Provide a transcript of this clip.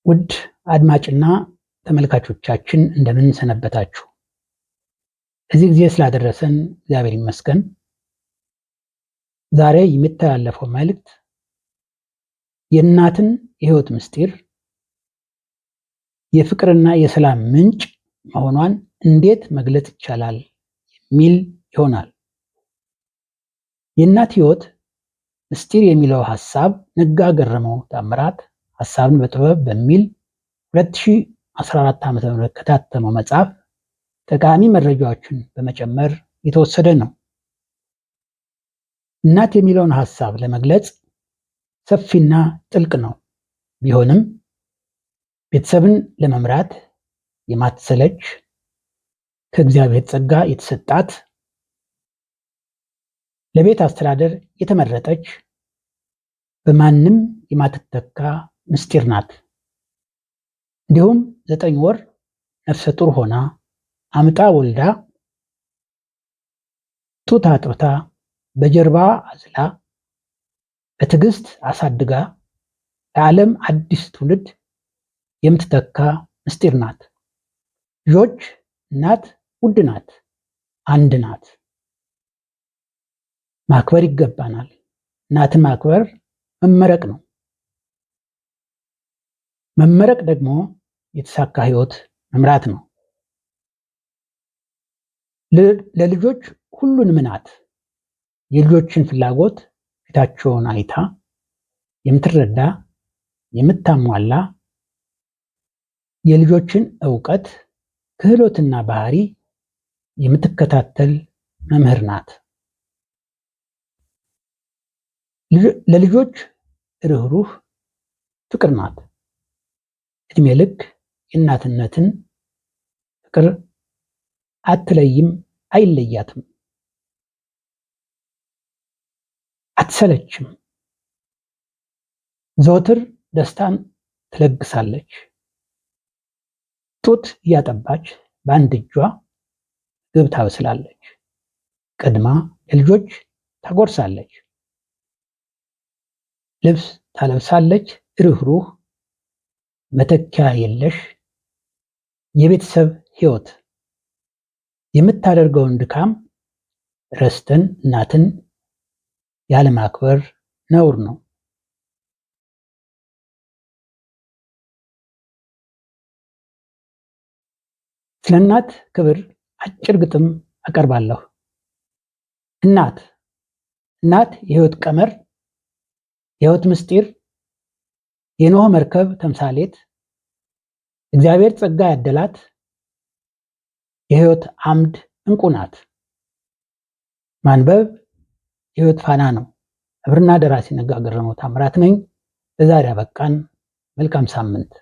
ውድ አድማጭና ተመልካቾቻችን እንደምን ሰነበታችሁ? እዚህ ጊዜ ስላደረሰን እግዚአብሔር ይመስገን። ዛሬ የሚተላለፈው መልእክት የእናትን የሕይወት ምስጢር የፍቅርና የሰላም ምንጭ መሆኗን እንዴት መግለጽ ይቻላል የሚል ይሆናል። የእናት ሕይወት ምስጢር የሚለው ሐሳብ ነጋ ገረመው ታምራት ሐሳብን በጥበብ በሚል 2014 ዓ.ም ከታተመው መጽሐፍ ጠቃሚ መረጃዎችን በመጨመር የተወሰደ ነው። እናት የሚለውን ሐሳብ ለመግለጽ ሰፊና ጥልቅ ነው። ቢሆንም ቤተሰብን ለመምራት የማትሰለች ከእግዚአብሔር ጸጋ የተሰጣት ለቤት አስተዳደር የተመረጠች በማንም የማትተካ ምስጢር ናት። እንዲሁም 9 ወር ነፍሰ ጡር ሆና አምጣ ወልዳ ጡት አጥብታ በጀርባ አዝላ በትዕግስት አሳድጋ ለዓለም አዲስ ትውልድ የምትተካ ምስጢር ናት። ልጆች እናት ውድ ናት፣ አንድ ናት። ማክበር ይገባናል። እናትን ማክበር መመረቅ ነው። መመረቅ ደግሞ የተሳካ ሕይወት መምራት ነው። ለልጆች ሁሉንም ናት። የልጆችን ፍላጎት ፊታቸውን አይታ የምትረዳ የምታሟላ፣ የልጆችን ዕውቀት ክህሎትና ባህሪ የምትከታተል መምህር ናት። ለልጆች ርኅሩህ ፍቅር ናት። ዕድሜ ልክ የእናትነትን ፍቅር አትለይም፣ አይለያትም፣ አትሰለችም። ዘወትር ደስታን ትለግሳለች። ጡት እያጠባች በአንድ እጇ ምግብ ታበስላለች። ቀድማ ለልጆች ታጎርሳለች። ልብስ ታለብሳለች። ርኅሩህ መተኪያ የለሽ የቤተሰብ ሕይወት የምታደርገውን ድካም ረስተን እናትን ያለማክበር ነውር ነው። ስለ እናት ክብር አጭር ግጥም አቀርባለሁ። እናት የሕይወት ቀመር፣ የሕይወት ምስጢር፣ የኖህ መርከብ ተምሳሌት፣ እግዚአብሔር ጸጋ ያደላት የሕይወት አምድ ዕንቁ ናት። ማንበብ የሕይወት ፋና ነው። ዕብርና ደራሲ ነጋ ገረመው ታምራት ነኝ። ለዛሬ አበቃን። መልካም ሳምንት።